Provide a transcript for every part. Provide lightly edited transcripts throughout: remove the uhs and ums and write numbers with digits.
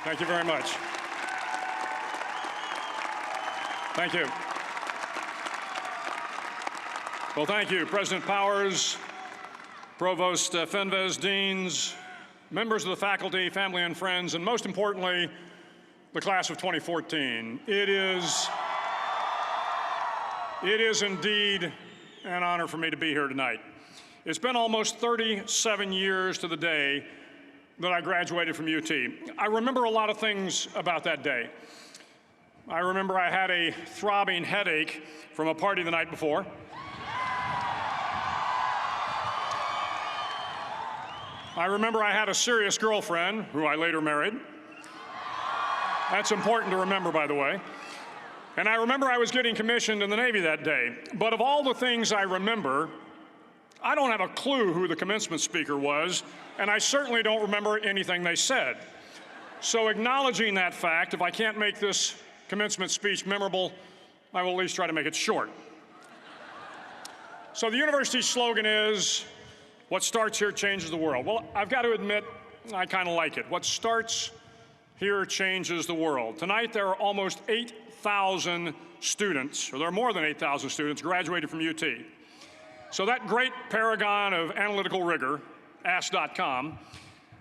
Thank you very much. Thank you. Well, thank you, President Powers, Provost Fenves, deans, members of the faculty, family and friends, and most importantly, the class of 2014. It is indeed an honor for me to be here tonight. It's been almost 37 years to the day that I graduated from UT. I remember a lot of things about that day. I remember I had a throbbing headache from a party the night before. I remember I had a serious girlfriend, who I later married. That's important to remember, by the way. And I remember I was getting commissioned in the Navy that day. But of all the things I remember, I don't have a clue who the commencement speaker was, and I certainly don't remember anything they said. So acknowledging that fact, if I can't make this commencement speech memorable, I will at least try to make it short. So the university's slogan is, what starts here changes the world. Well, I've got to admit, I kind of like it. What starts here changes the world. Tonight, there are almost 8,000 students, or there are more than 8,000 students graduated from UT. So that great paragon of analytical rigor, Ask.com,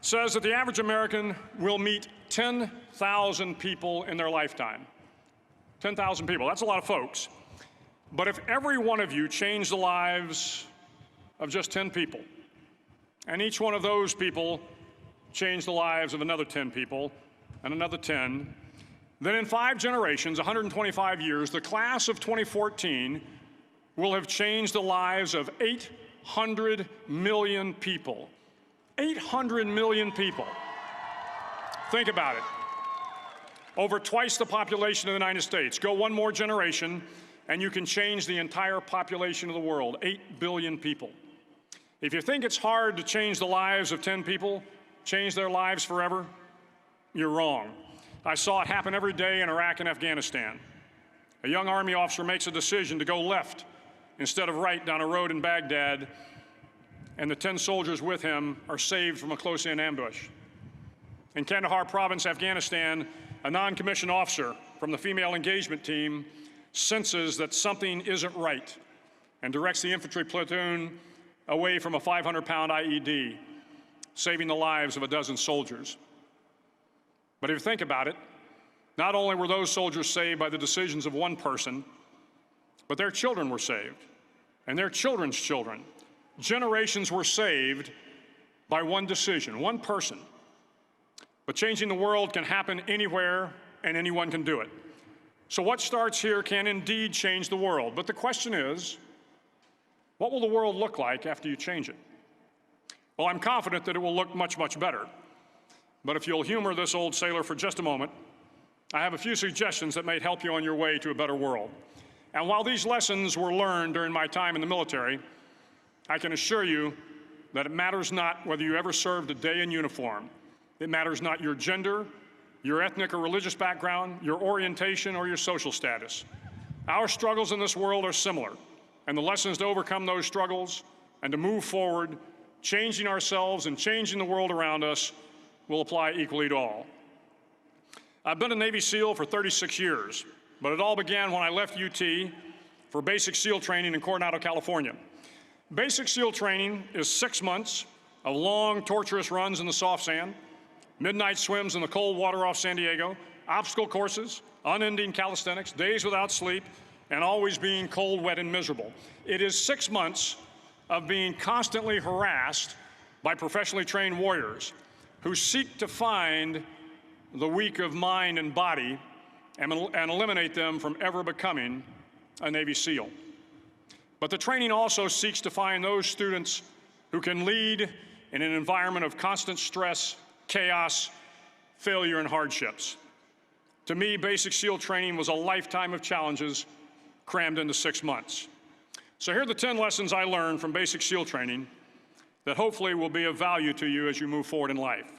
says that the average American will meet 10,000 people in their lifetime. 10,000 people, that's a lot of folks. But if every one of you changed the lives of just 10 people, and each one of those people changed the lives of another 10 people, and another 10, then in 5 generations, 125 years, the class of 2014 will have changed the lives of 800 million people. 800 million people. Think about it. Over twice the population of the United States. Go one more generation, and you can change the entire population of the world, 8 billion people. If you think it's hard to change the lives of 10 people, change their lives forever, you're wrong. I saw it happen every day in Iraq and Afghanistan. A young Army officer makes a decision to go left instead of right down a road in Baghdad, and the 10 soldiers with him are saved from a close-in ambush. In Kandahar province, Afghanistan, a non-commissioned officer from the female engagement team senses that something isn't right and directs the infantry platoon away from a 500-pound IED, saving the lives of a dozen soldiers. But if you think about it, not only were those soldiers saved by the decisions of one person, but their children were saved, and their children's children. Generations were saved by one decision, one person. But changing the world can happen anywhere, and anyone can do it. So what starts here can indeed change the world. But the question is, what will the world look like after you change it? Well, I'm confident that it will look much, much better. But if you'll humor this old sailor for just a moment, I have a few suggestions that may help you on your way to a better world. And while these lessons were learned during my time in the military, I can assure you that it matters not whether you ever served a day in uniform. It matters not your gender, your ethnic or religious background, your orientation, or your social status. Our struggles in this world are similar, and the lessons to overcome those struggles and to move forward, changing ourselves and changing the world around us, will apply equally to all. I've been a Navy SEAL for 36 years, but it all began when I left UT for basic SEAL training in Coronado, California. Basic SEAL training is 6 months of long, torturous runs in the soft sand, midnight swims in the cold water off San Diego, obstacle courses, unending calisthenics, days without sleep, and always being cold, wet, and miserable. It is 6 months of being constantly harassed by professionally trained warriors who seek to find the weak of mind and body and eliminate them from ever becoming a Navy SEAL. But the training also seeks to find those students who can lead in an environment of constant stress, chaos, failure, and hardships. To me, basic SEAL training was a lifetime of challenges crammed into 6 months. So here are the 10 lessons I learned from basic SEAL training that hopefully will be of value to you as you move forward in life.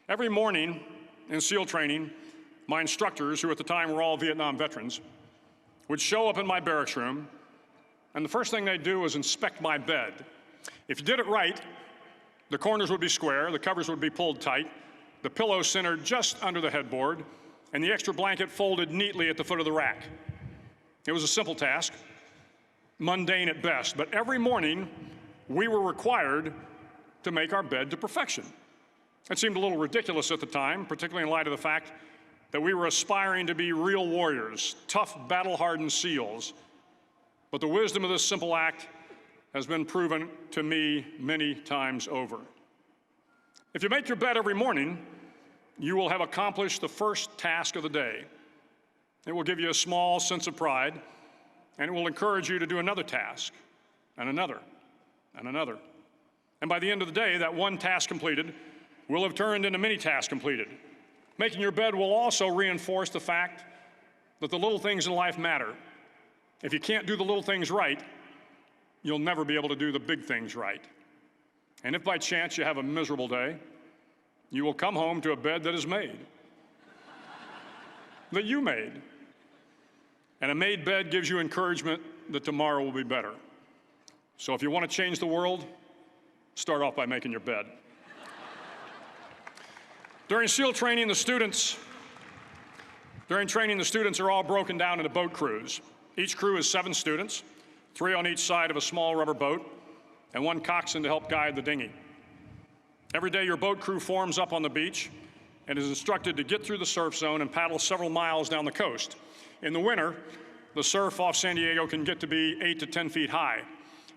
Every morning in SEAL training, my instructors, who at the time were all Vietnam veterans, would show up in my barracks room, and the first thing they'd do was inspect my bed. If you did it right, the corners would be square, the covers would be pulled tight, the pillow centered just under the headboard, and the extra blanket folded neatly at the foot of the rack. It was a simple task, mundane at best, but every morning we were required to make our bed to perfection. It seemed a little ridiculous at the time, particularly in light of the fact that we were aspiring to be real warriors, tough, battle-hardened SEALs. But the wisdom of this simple act has been proven to me many times over. If you make your bed every morning, you will have accomplished the first task of the day. It will give you a small sense of pride, and it will encourage you to do another task, and another, and another. And by the end of the day, that one task completed will have turned into many tasks completed. Making your bed will also reinforce the fact that the little things in life matter. If you can't do the little things right, you'll never be able to do the big things right. And if by chance you have a miserable day, you will come home to a bed that is made, that you made. And a made bed gives you encouragement that tomorrow will be better. So if you want to change the world, start off by making your bed. During training, the students are all broken down into boat crews. Each crew is 7 students, 3 on each side of a small rubber boat, and 1 coxswain to help guide the dinghy. Every day, your boat crew forms up on the beach and is instructed to get through the surf zone and paddle several miles down the coast. In the winter, the surf off San Diego can get to be 8 to 10 feet high,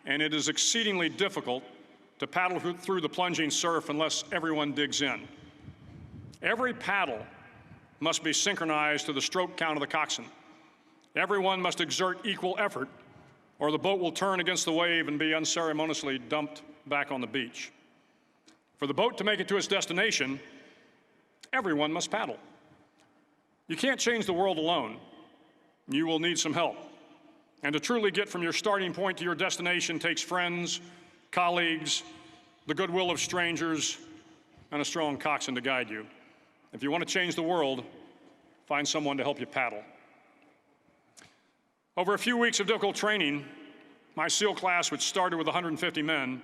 and it is exceedingly difficult to paddle through the plunging surf unless everyone digs in. Every paddle must be synchronized to the stroke count of the coxswain. Everyone must exert equal effort, or the boat will turn against the wave and be unceremoniously dumped back on the beach. For the boat to make it to its destination, everyone must paddle. You can't change the world alone. You will need some help. And to truly get from your starting point to your destination takes friends, colleagues, the goodwill of strangers, and a strong coxswain to guide you. If you want to change the world, find someone to help you paddle. Over a few weeks of difficult training, my SEAL class, which started with 150 men,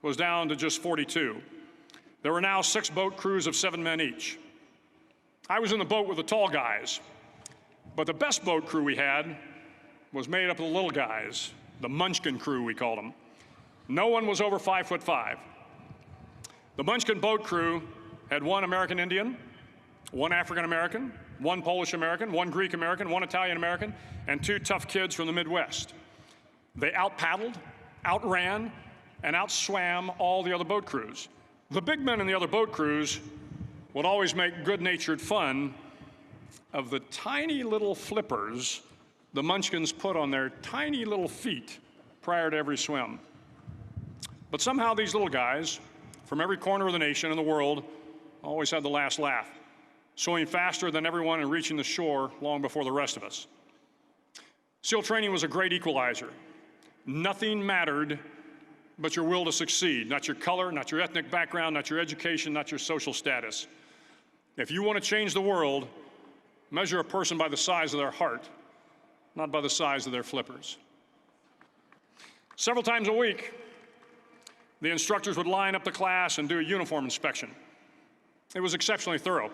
was down to just 42. There were now 6 boat crews of 7 men each. I was in the boat with the tall guys, but the best boat crew we had was made up of the little guys, the Munchkin crew, we called them. No one was over 5'5". The Munchkin boat crew had 1 American Indian, 1 African American, 1 Polish American, 1 Greek American, 1 Italian American, and 2 tough kids from the Midwest. They out-paddled, outran, and outswam all the other boat crews. The big men in the other boat crews would always make good-natured fun of the tiny little flippers the Munchkins put on their tiny little feet prior to every swim. But somehow these little guys from every corner of the nation and the world always had the last laugh, swimming faster than everyone and reaching the shore long before the rest of us. SEAL training was a great equalizer. Nothing mattered but your will to succeed, not your color, not your ethnic background, not your education, not your social status. If you want to change the world, measure a person by the size of their heart, not by the size of their flippers. Several times a week, the instructors would line up the class and do a uniform inspection. It was exceptionally thorough.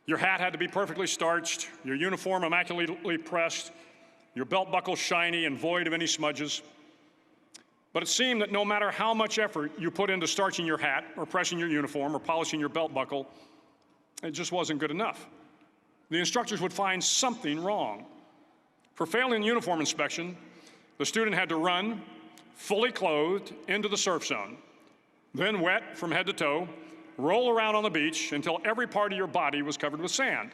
Your hat had to be perfectly starched, your uniform immaculately pressed, your belt buckle shiny and void of any smudges. But it seemed that no matter how much effort you put into starching your hat or pressing your uniform or polishing your belt buckle, it just wasn't good enough. The instructors would find something wrong. For failing the uniform inspection, the student had to run, fully clothed, into the surf zone, then wet from head to toe, roll around on the beach until every part of your body was covered with sand.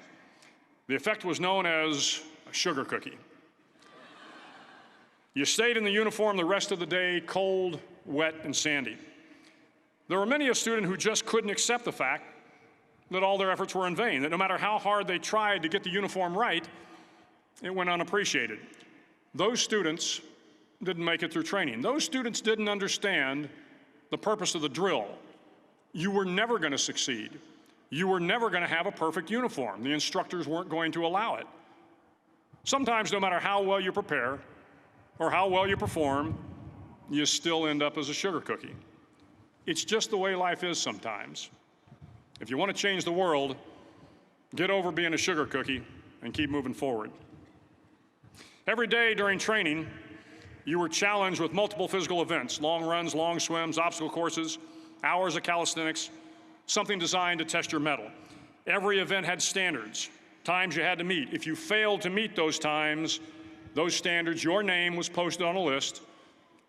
The effect was known as a sugar cookie. You stayed in the uniform the rest of the day, cold, wet, and sandy. There were many a student who just couldn't accept the fact that all their efforts were in vain, that no matter how hard they tried to get the uniform right, it went unappreciated. Those students didn't make it through training. Those students didn't understand the purpose of the drill. You were never going to succeed. You were never going to have a perfect uniform. The instructors weren't going to allow it. Sometimes, no matter how well you prepare or how well you perform, you still end up as a sugar cookie. It's just the way life is sometimes. If you want to change the world, get over being a sugar cookie and keep moving forward. Every day during training, you were challenged with multiple physical events: long runs, long swims, obstacle courses, hours of calisthenics, something designed to test your mettle. Every event had standards, times you had to meet. If you failed to meet those times, those standards, your name was posted on a list,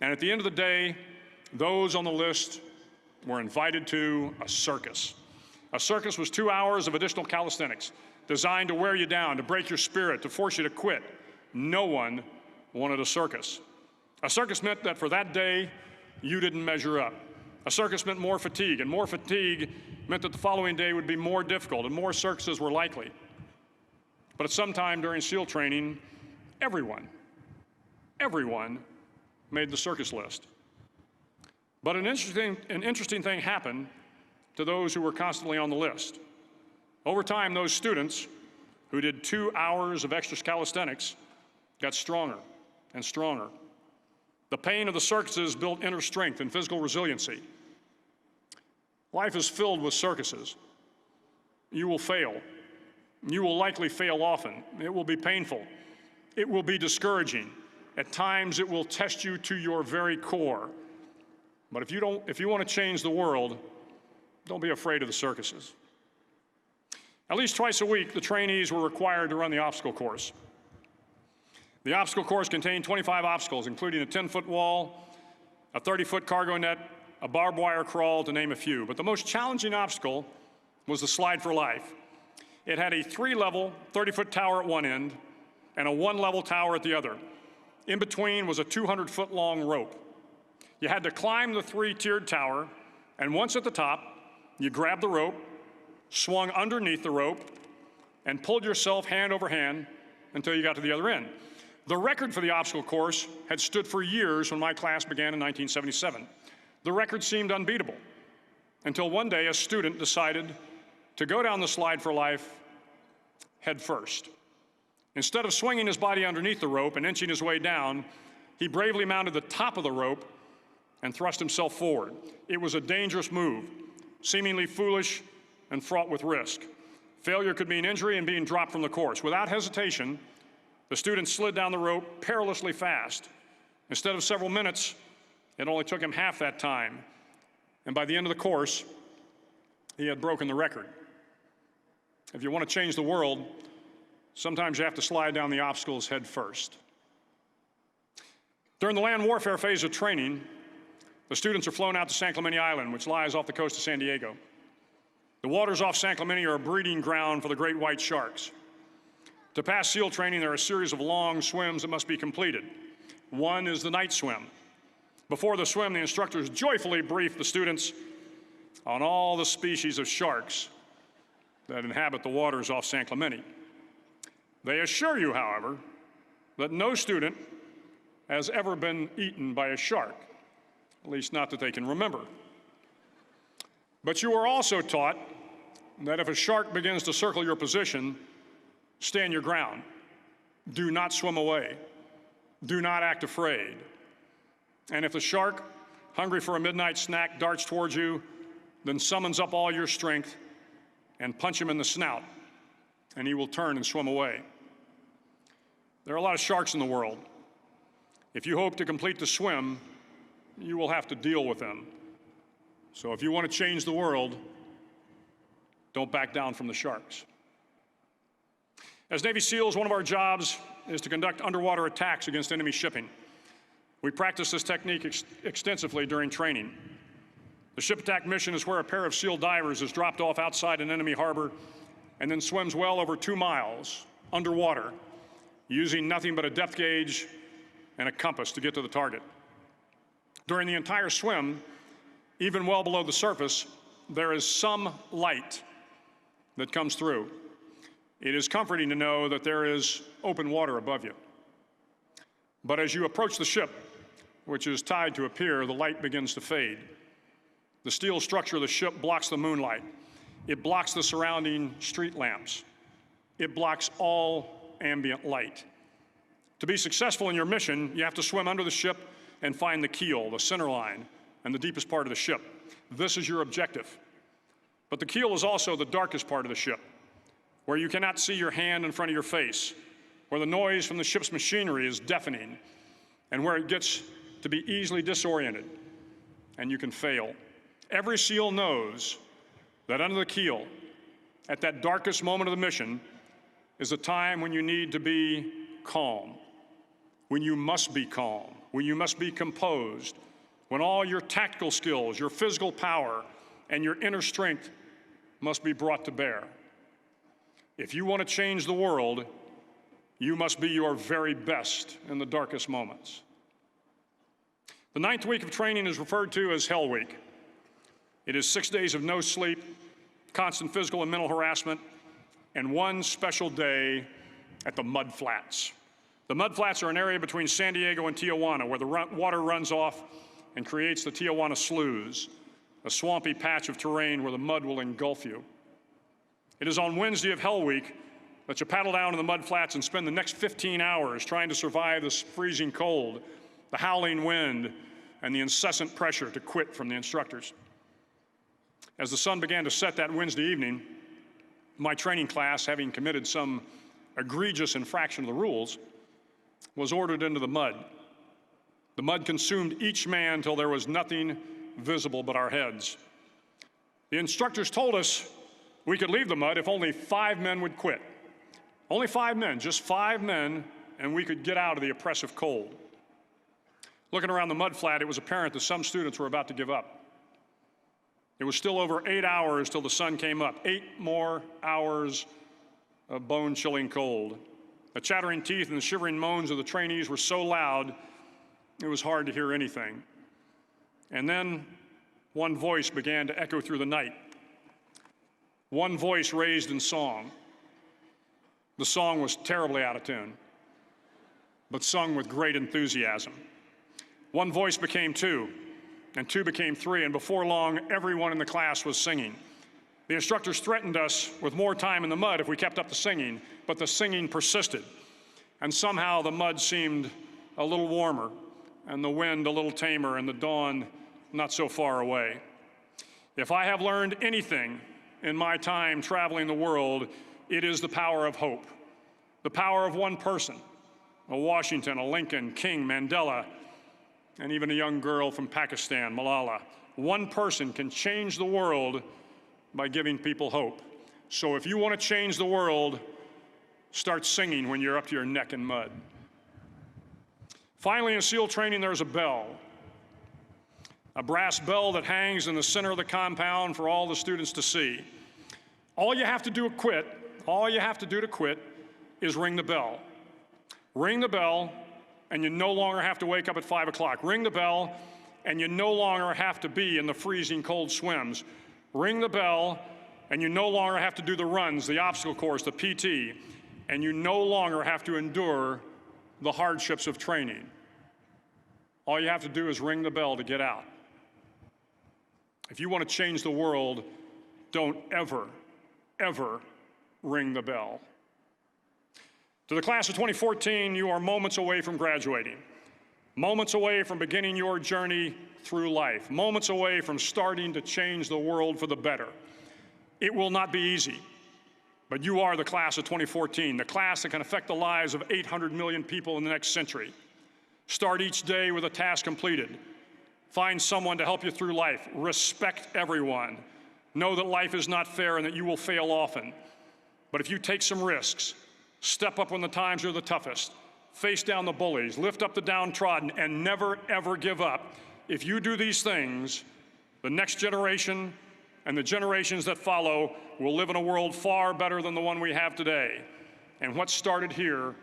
and at the end of the day, those on the list were invited to a circus. A circus was 2 hours of additional calisthenics, designed to wear you down, to break your spirit, to force you to quit. No one wanted a circus. A circus meant that for that day, you didn't measure up. A circus meant more fatigue, and more fatigue meant that the following day would be more difficult, and more circuses were likely. But at some time during SEAL training, everyone made the circus list. But an interesting thing happened to those who were constantly on the list. Over time, those students who did 2 hours of extra calisthenics got stronger and stronger. The pain of the circuses built inner strength and physical resiliency. Life is filled with circuses. You will fail. You will likely fail often. It will be painful. It will be discouraging. At times, it will test you to your very core. But if you want to change the world, don't be afraid of the circuses. At least twice a week, the trainees were required to run the obstacle course. The obstacle course contained 25 obstacles, including a 10-foot wall, a 30-foot cargo net, a barbed wire crawl, to name a few. But the most challenging obstacle was the slide for life. It had a 3-level, 30-foot tower at one end and a 1-level tower at the other. In between was a 200-foot-long rope. You had to climb the 3-tiered tower, and once at the top, you grabbed the rope, swung underneath the rope, and pulled yourself hand over hand until you got to the other end. The record for the obstacle course had stood for years when my class began in 1977. The record seemed unbeatable until one day a student decided to go down the slide for life head first. Instead of swinging his body underneath the rope and inching his way down, he bravely mounted the top of the rope and thrust himself forward. It was a dangerous move, seemingly foolish and fraught with risk. Failure could mean injury and being dropped from the course. Without hesitation, the student slid down the rope perilously fast. Instead of several minutes, it only took him half that time. And by the end of the course, he had broken the record. If you want to change the world, sometimes you have to slide down the obstacles head first. During the land warfare phase of training, the students are flown out to San Clemente Island, which lies off the coast of San Diego. The waters off San Clemente are a breeding ground for the great white sharks. To pass SEAL training, there are a series of long swims that must be completed. One is the night swim. Before the swim, the instructors joyfully brief the students on all the species of sharks that inhabit the waters off San Clemente. They assure you, however, that no student has ever been eaten by a shark, at least not that they can remember. But you are also taught that if a shark begins to circle your position, stand your ground. Do not swim away. Do not act afraid. And if the shark, hungry for a midnight snack, darts towards you, then summons up all your strength and punch him in the snout, and he will turn and swim away. There are a lot of sharks in the world. If you hope to complete the swim, you will have to deal with them. So if you want to change the world, don't back down from the sharks. As Navy SEALs, one of our jobs is to conduct underwater attacks against enemy shipping. We practice this technique extensively during training. The ship attack mission is where a pair of SEAL divers is dropped off outside an enemy harbor and then swims well over 2 miles underwater, using nothing but a depth gauge and a compass to get to the target. During the entire swim, even well below the surface, there is some light that comes through. It is comforting to know that there is open water above you. But as you approach the ship, which is tied to a pier, the light begins to fade. The steel structure of the ship blocks the moonlight. It blocks the surrounding street lamps. It blocks all ambient light. To be successful in your mission, you have to swim under the ship and find the keel, the center line, and the deepest part of the ship. This is your objective. But the keel is also the darkest part of the ship, where you cannot see your hand in front of your face, where the noise from the ship's machinery is deafening, and where it gets to be easily disoriented, and you can fail. Every SEAL knows that under the keel, at that darkest moment of the mission, is a time when you need to be calm, when you must be calm, when you must be composed, when all your tactical skills, your physical power, and your inner strength must be brought to bear. If you want to change the world, you must be your very best in the darkest moments. The 9th week of training is referred to as Hell Week. It is 6 days of no sleep, constant physical and mental harassment, and one special day at the Mud Flats. The Mud Flats are an area between San Diego and Tijuana where the water runs off and creates the Tijuana Sloughs, a swampy patch of terrain where the mud will engulf you. It is on Wednesday of Hell Week that you paddle down to the Mud Flats and spend the next 15 hours trying to survive this freezing cold, the howling wind, and the incessant pressure to quit from the instructors. As the sun began to set that Wednesday evening, my training class, having committed some egregious infraction of the rules, was ordered into the mud. The mud consumed each man till there was nothing visible but our heads. The instructors told us we could leave the mud if only 5 men would quit. Only 5 men, just 5 men, and we could get out of the oppressive cold. Looking around the mud flat, it was apparent that some students were about to give up. It was still over 8 hours till the sun came up. 8 more hours of bone-chilling cold. The chattering teeth and the shivering moans of the trainees were so loud, it was hard to hear anything. And then one voice began to echo through the night. One voice raised in song. The song was terribly out of tune, but sung with great enthusiasm. One voice became 2, and 2 became 3, and before long, everyone in the class was singing. The instructors threatened us with more time in the mud if we kept up the singing, but the singing persisted. And somehow the mud seemed a little warmer, and the wind a little tamer, and the dawn not so far away. If I have learned anything in my time traveling the world, it is the power of hope. The power of one person, a Washington, a Lincoln, King, Mandela, and even a young girl from Pakistan, Malala. One person can change the world by giving people hope. So if you want to change the world, start singing when you're up to your neck in mud. Finally, in SEAL training, there's a bell. A brass bell that hangs in the center of the compound for all the students to see. All you have to do to quit is ring the bell. Ring the bell, and you no longer have to wake up at 5 o'clock. Ring the bell, and you no longer have to be in the freezing cold swims. Ring the bell, and you no longer have to do the runs, the obstacle course, the PT, and you no longer have to endure the hardships of training. All you have to do is ring the bell to get out. If you want to change the world, don't ever, ever ring the bell. To the class of 2014, you are moments away from graduating, moments away from beginning your journey through life, moments away from starting to change the world for the better. It will not be easy, but you are the class of 2014, the class that can affect the lives of 800 million people in the next century. Start each day with a task completed. Find someone to help you through life. Respect everyone. Know that life is not fair and that you will fail often. But if you take some risks, step up when the times are the toughest, face down the bullies, lift up the downtrodden, and never, ever give up. If you do these things, the next generation and the generations that follow will live in a world far better than the one we have today. And what started here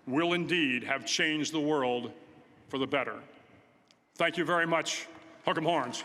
will indeed have changed the world for the better. Thank you very much. Hook 'em horns.